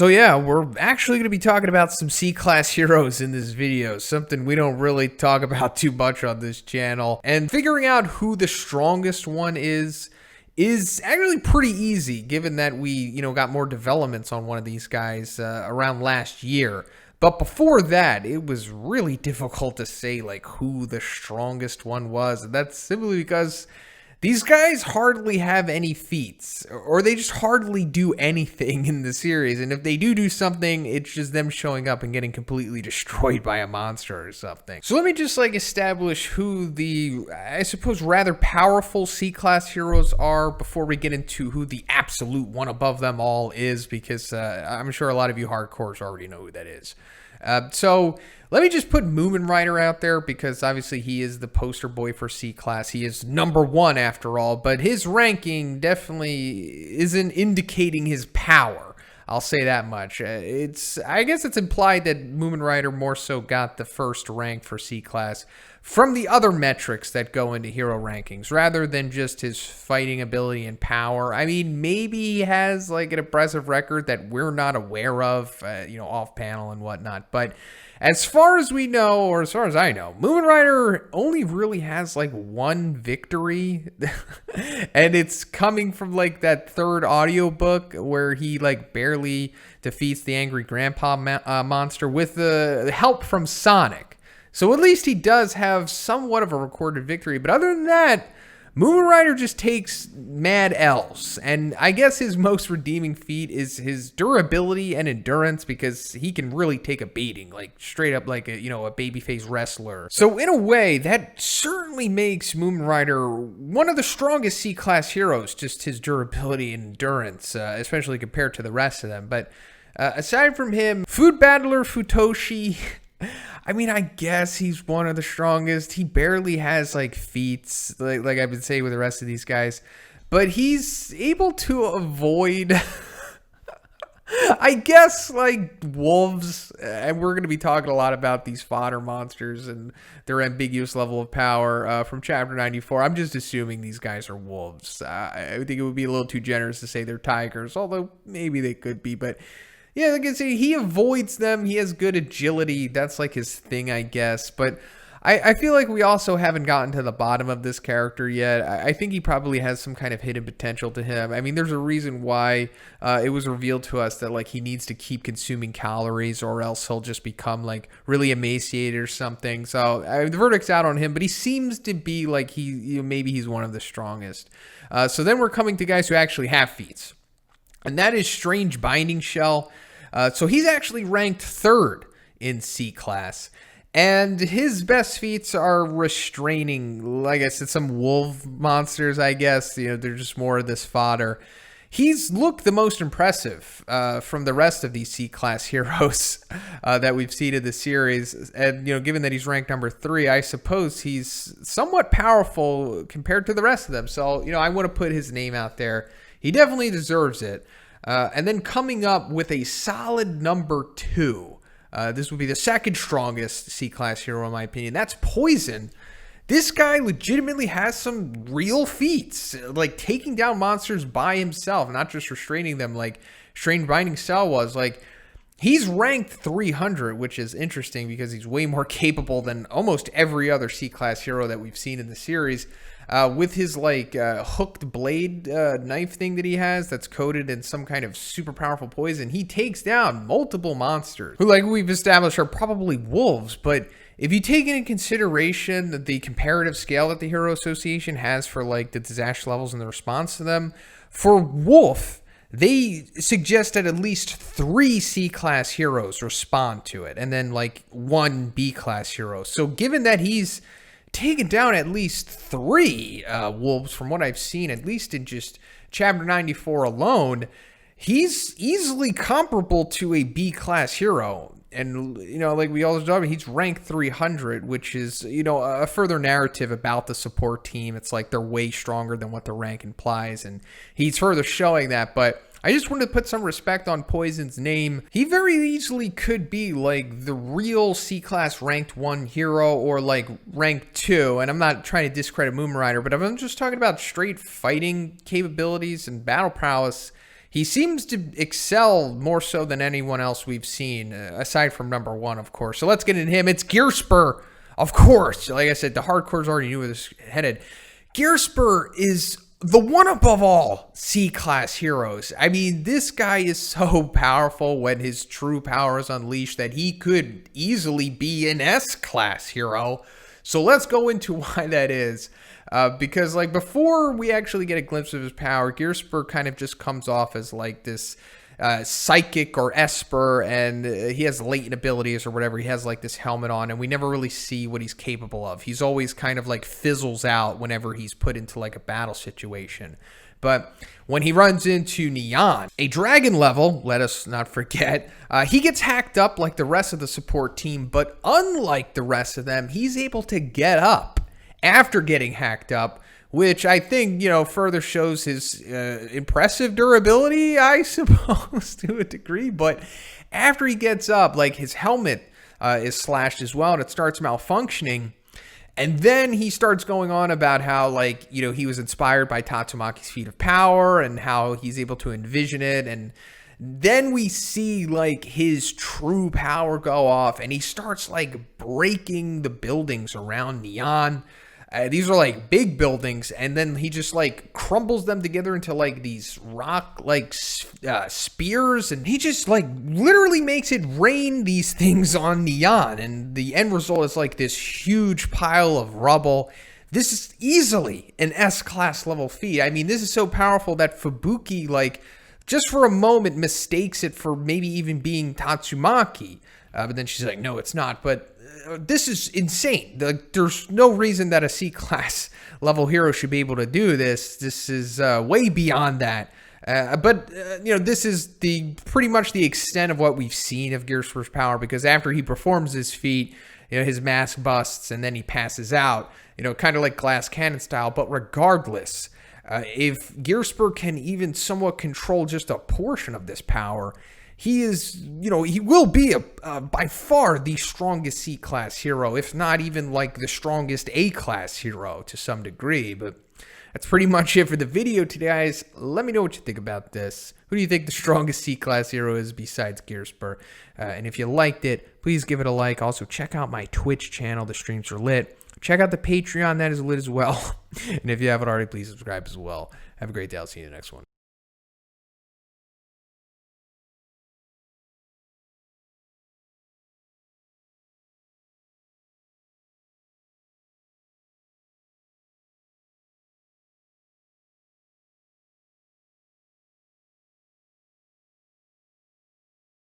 So yeah, we're actually going to be talking about some C-class heroes in this video, something we don't really talk about too much on this channel. And figuring out who the strongest one is actually pretty easy, given that we, got more developments on one of these guys around last year. But before that, it was really difficult to say like who the strongest one was. And that's simply because these guys hardly have any feats, or they just hardly do anything in the series. And if they do something, it's just them showing up and getting completely destroyed by a monster or something. So let me just establish who the, I suppose, rather powerful C-class heroes are before we get into who the absolute one above them all is, because I'm sure a lot of you hardcores already know who that is. So let me just put Moomin Writer out there, because obviously he is the poster boy for C-class. He is number one after all, but his ranking definitely isn't indicating his power. I'll say that much. I guess it's implied that Moomin Writer more so got the first rank for C-class from the other metrics that go into hero rankings, rather than just his fighting ability and power. I mean, maybe he has an impressive record that we're not aware of, off panel and whatnot. But as far as we know, or as far as I know, Moomin Writer only really has one victory, and it's coming from that third audiobook where he barely defeats the angry grandpa monster with the help from Sonic. So at least he does have somewhat of a recorded victory. But other than that, Moomin Writer just takes mad L's. And I guess his most redeeming feat is his durability and endurance, because he can really take a beating, straight up like a babyface wrestler. So in a way, that certainly makes Moomin Writer one of the strongest C-class heroes, just his durability and endurance, especially compared to the rest of them. But aside from him, Food Battler Futoshi, I mean, I guess he's one of the strongest. He barely has feats, like I've been saying with the rest of these guys, but he's able to avoid, I guess, wolves. And we're going to be talking a lot about these fodder monsters and their ambiguous level of power from chapter 94. I'm just assuming these guys are wolves. I think it would be a little too generous to say they're tigers, although maybe they could be, but yeah, like I say, he avoids them. He has good agility. That's his thing, I guess. But I feel like we also haven't gotten to the bottom of this character yet. I think he probably has some kind of hidden potential to him. I mean, there's a reason why it was revealed to us that he needs to keep consuming calories, or else he'll just become really emaciated or something. So the verdict's out on him, but he seems to be maybe he's one of the strongest. So then we're coming to guys who actually have feats. And that is Strange Binding Shell. So he's actually ranked third in C-class. And his best feats are restraining, like I said, some wolf monsters, I guess. They're just more of this fodder. He's looked the most impressive from the rest of these C-class heroes that we've seen in the series. And, given that he's ranked number 3, I suppose he's somewhat powerful compared to the rest of them. So, I want to put his name out there. He definitely deserves it. And then coming up with a solid number 2. This would be the second strongest C-class hero in my opinion. That's Poison. This guy legitimately has some real feats, taking down monsters by himself, not just restraining them like Strange Binding Cell was. He's ranked 300, which is interesting because he's way more capable than almost every other C-class hero that we've seen in the series. With his hooked blade knife thing that he has that's coated in some kind of super powerful poison, he takes down multiple monsters who, we've established, are probably wolves. But if you take into consideration the comparative scale that the Hero Association has for the disaster levels and the response to them, for wolf, they suggest that at least 3 C-class heroes respond to it, and then 1 B-class hero. So given that he's taken down at least 3 wolves from what I've seen, at least in just chapter 94 alone, he's easily comparable to a B-class hero. And, we always talk about, he's ranked 300, which is, a further narrative about the support team. It's they're way stronger than what the rank implies, and he's further showing that. But I just wanted to put some respect on Poison's name. He very easily could be the real C-class ranked 1 hero, or ranked 2. And I'm not trying to discredit Moomin Writer, but if I'm just talking about straight fighting capabilities and battle prowess, he seems to excel more so than anyone else we've seen, aside from number 1, of course. So let's get into him. It's Gearspur, of course. Like I said, the hardcores already knew where this headed. Gearspur is the one above all C-class heroes. I mean, this guy is so powerful when his true power is unleashed that he could easily be an S-class hero. So let's go into why that is. Because, like, before we actually get a glimpse of his power, Gearspur kind of just comes off as, like, this psychic or esper, and he has latent abilities or whatever. He has, like, this helmet on, and we never really see what he's capable of. He's always kind of, like, fizzles out whenever he's put into, like, a battle situation. But when he runs into Neon, a dragon level, let us not forget, he gets hacked up like the rest of the support team, but unlike the rest of them, he's able to get up after getting hacked up, which I think, further shows his impressive durability, I suppose, to a degree. But after he gets up, like, his helmet is slashed as well, and it starts malfunctioning. And then he starts going on about how, like, he was inspired by Tatsumaki's Feet of Power and how he's able to envision it. And then we see, like, his true power go off, and he starts, like, breaking the buildings around Neon. These are, like, big buildings, and then he just, like, crumbles them together into, like, these rock, like, spears, and he just, like, literally makes it rain these things on Neon, and the end result is, like, this huge pile of rubble. This is easily an S-class level feat. I mean, this is so powerful that Fubuki, like, just for a moment mistakes it for maybe even being Tatsumaki, but then she's like, no, it's not. But this is insane. There's no reason that a C-class level hero should be able to do this. This is way beyond that. But this is pretty much the extent of what we've seen of Gearspur's power, because after he performs this feat, his mask busts and then he passes out, kind of like Glass Cannon style. But regardless, if Gearspur can even somewhat control just a portion of this power, he is, he will be by far the strongest C-class hero, if not even like the strongest A-class hero to some degree. But that's pretty much it for the video today, guys. Let me know what you think about this. Who do you think the strongest C-class hero is besides Gearspur? And if you liked it, please give it a like. Also, check out my Twitch channel. The streams are lit. Check out the Patreon. That is lit as well. And if you haven't already, please subscribe as well. Have a great day. I'll see you in the next one.